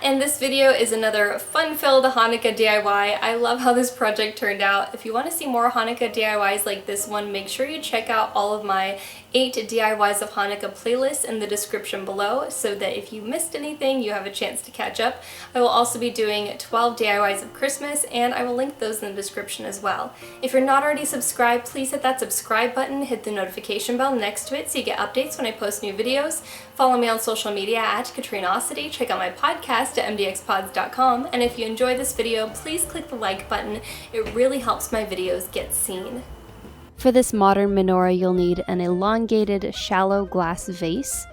And this video is another fun-filled Hanukkah DIY. I love how this project turned out. If you want to see more Hanukkah DIYs like this one, make sure you check out all of my 8 DIYs of Hanukkah playlists in the description below so that if you missed anything, you have a chance to catch up. I will also be doing 12 DIYs of Christmas, and I will link those in the description as well. If you're not already subscribed, please hit that subscribe button, hit the notification bell next to it so you get updates when I post new videos. Follow me on social media at Katrinaosity, check out my podcast at MDXpods.com, and if you enjoyed this video, please click the like button. It really helps my videos get seen. For this modern menorah, you'll need an elongated shallow glass vase,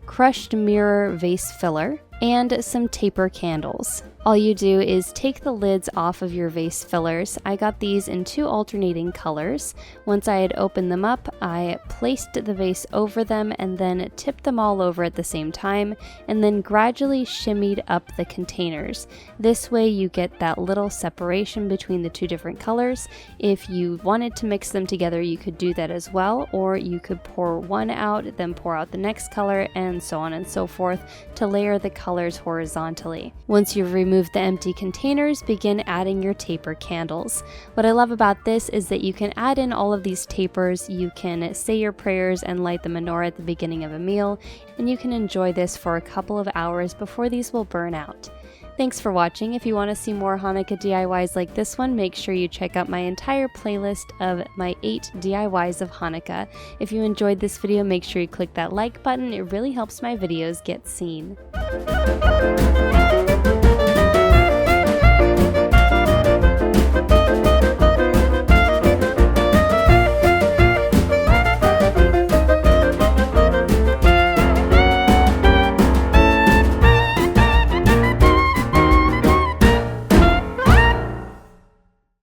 crushed mirror vase filler, and some taper candles. All you do is take the lids off of your vase fillers. I got these in 2 alternating colors. Once I had opened them up, I placed the vase over them and then tipped them all over at the same time, and then gradually shimmied up the containers. This way you get that little separation between the 2 different colors. If you wanted to mix them together, you could do that as well, or you could pour one out, then pour out the next color, and so on and so forth to layer the colors horizontally. Once you've removed the empty containers, begin adding your taper candles. What I love about this is that you can add in all of these tapers, you can say your prayers and light the menorah at the beginning of a meal, and you can enjoy this for a couple of hours before these will burn out. Thanks for watching. If you want to see more Hanukkah DIYs like this one, make sure you check out my entire playlist of my 8 DIYs of Hanukkah. If you enjoyed this video, make sure you click that like button. It really helps my videos get seen.